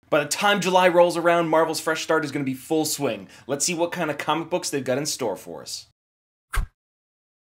By the time July rolls around, Marvel's fresh start is going to be full swing. Let's see what kind of comic books they've got in store for us.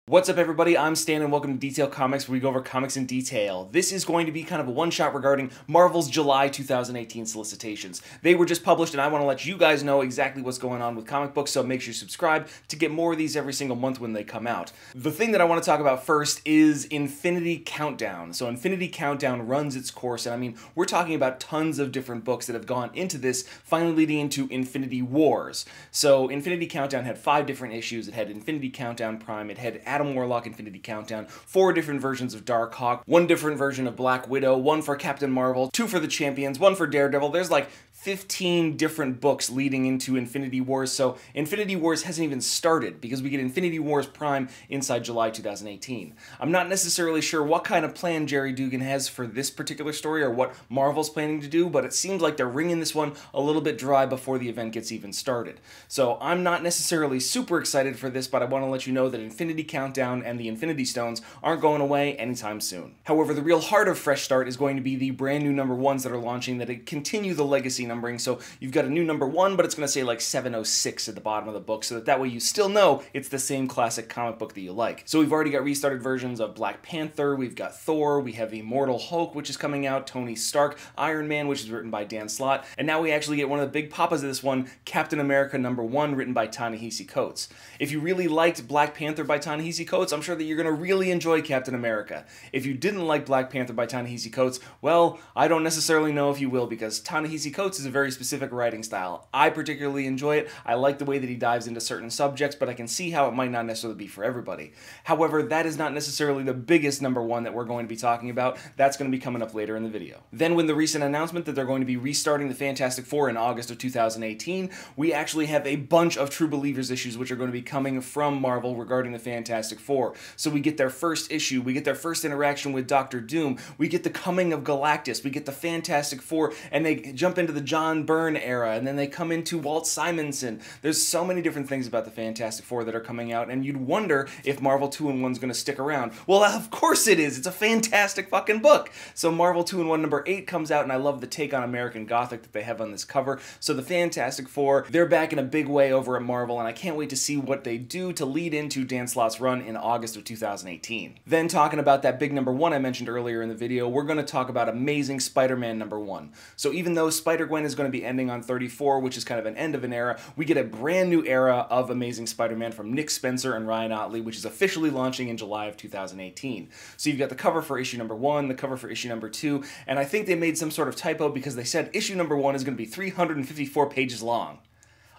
What's up, everybody? I'm Stan and welcome to Detail Comics, where we go over comics in detail. This is going to be kind of a one-shot regarding Marvel's July 2018 solicitations. They were just published and I want to let you guys know exactly what's going on with comic books, so make sure you subscribe to get more of these every single month when they come out. The thing that I want to talk about first is Infinity Countdown. So Infinity Countdown runs its course, and I mean, we're talking about tons of different books that have gone into this, finally leading into Infinity Wars. So Infinity Countdown had 5 different issues. It had Infinity Countdown Prime, it had Adam Warlock Infinity Countdown, 4 different versions of Darkhawk, 1 different version of Black Widow, 1 for Captain Marvel, 2 for the Champions, 1 for Daredevil. There's like 15 different books leading into Infinity Wars, so Infinity Wars hasn't even started because we get Infinity Wars Prime inside July 2018. I'm not necessarily sure what kind of plan Gerry Duggan has for this particular story or what Marvel's planning to do, but it seems like they're wringing this one a little bit dry before the event gets even started. So I'm not necessarily super excited for this, but I want to let you know that Infinity Countdown and the Infinity Stones aren't going away anytime soon. However, the real heart of Fresh Start is going to be the brand new number 1s that are launching that continue the legacy numbering. So you've got a new number 1, but it's going to say like 706 at the bottom of the book, so that way you still know it's the same classic comic book that you like. So we've already got restarted versions of Black Panther, we've got Thor, we have Immortal Hulk, which is coming out, Tony Stark, Iron Man, which is written by Dan Slott, and now we actually get one of the big papas of this one, Captain America number 1, written by Ta-Nehisi Coates. If you really liked Black Panther by Ta-Nehisi Coates, I'm sure that you're going to really enjoy Captain America. If you didn't like Black Panther by Ta-Nehisi Coates, well, I don't necessarily know if you will, because Ta-Nehisi Coates is a very specific writing style. I particularly enjoy it. I like the way that he dives into certain subjects, but I can see how it might not necessarily be for everybody. However, that is not necessarily the biggest number 1 that we're going to be talking about. That's going to be coming up later in the video. Then, with the recent announcement that they're going to be restarting the Fantastic Four in August of 2018, we actually have a bunch of True Believers issues which are going to be coming from Marvel regarding the Fantastic Four. So we get their first issue, we get their first interaction with Doctor Doom, we get the coming of Galactus, we get the Fantastic Four, and they jump into the John Byrne era, and then they come into Walt Simonson. There's so many different things about the Fantastic Four that are coming out, and you'd wonder if Marvel 2-in-1's going to stick around. Well, of course it is! It's a fantastic fucking book! So Marvel 2-in-1 number 8 comes out, and I love the take on American Gothic that they have on this cover. So the Fantastic Four, they're back in a big way over at Marvel, and I can't wait to see what they do to lead into Dan Slott's run in August of 2018. Then, talking about that big number 1 I mentioned earlier in the video, we're going to talk about Amazing Spider-Man number 1. So even though Spider-Gwen is going to be ending on 34, which is kind of an end of an era, we get a brand new era of Amazing Spider-Man from Nick Spencer and Ryan Ottley, which is officially launching in July of 2018. So you've got the cover for issue number 1, the cover for issue number 2, and I think they made some sort of typo because they said issue number 1 is going to be 354 pages long.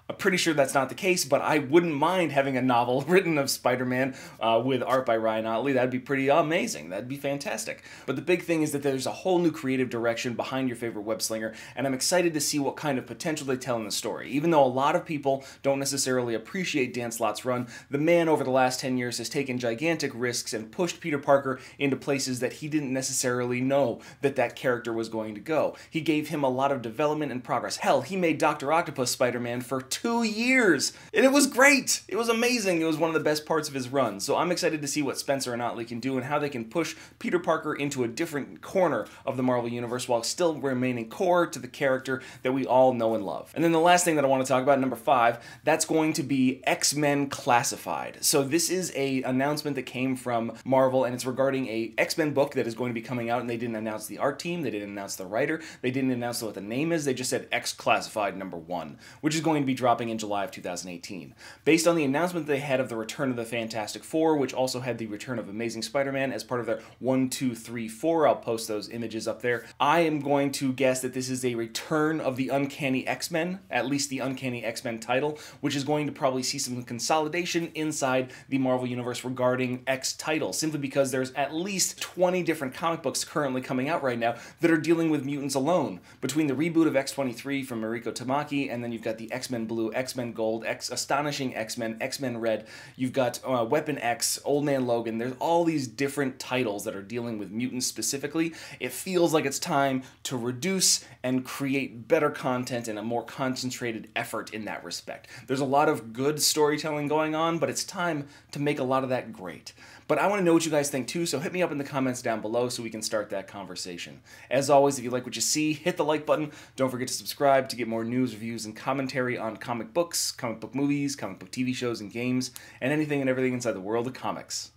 I'm pretty sure that's not the case, but I wouldn't mind having a novel written of Spider-Man with art by Ryan Ottley. That'd be pretty amazing. That'd be fantastic. But the big thing is that there's a whole new creative direction behind your favorite web-slinger, and I'm excited to see what kind of potential they tell in the story. Even though a lot of people don't necessarily appreciate Dan Slott's run, the man over the last 10 years has taken gigantic risks and pushed Peter Parker into places that he didn't necessarily know that character was going to go. He gave him a lot of development and progress. Hell, he made Dr. Octopus Spider-Man for 2 years, and it was great. It was amazing. It was one of the best parts of his run. So I'm excited to see what Spencer and Ottley can do and how they can push Peter Parker into a different corner of the Marvel Universe while still remaining core to the character that we all know and love. And then the last thing that I want to talk about, number 5, that's going to be X-Men Classified. So this is an announcement that came from Marvel, and it's regarding a X-Men book that is going to be coming out, and they didn't announce the art team, they didn't announce the writer, they didn't announce what the name is, they just said X Classified number 1, which is going to be dropping in July of 2018. Based on the announcement they had of the return of the Fantastic Four, which also had the return of Amazing Spider-Man as part of their 1, 2, 3, 4, I'll post those images up there, I am going to guess that this is a return of the Uncanny X-Men, at least the Uncanny X-Men title, which is going to probably see some consolidation inside the Marvel Universe regarding X title, simply because there's at least 20 different comic books currently coming out right now that are dealing with mutants alone. Between the reboot of X-23 from Mariko Tamaki, and then you've got the X-Men Blue, X-Men Gold, Astonishing X-Men, X-Men Red, you've got Weapon X, Old Man Logan, there's all these different titles that are dealing with mutants specifically. It feels like it's time to reduce and create better content and a more concentrated effort in that respect. There's a lot of good storytelling going on, but it's time to make a lot of that great. But I want to know what you guys think too, so hit me up in the comments down below so we can start that conversation. As always, if you like what you see, hit the like button. Don't forget to subscribe to get more news, reviews, and commentary on comic books, comic book movies, comic book TV shows and games, and anything and everything inside the world of comics.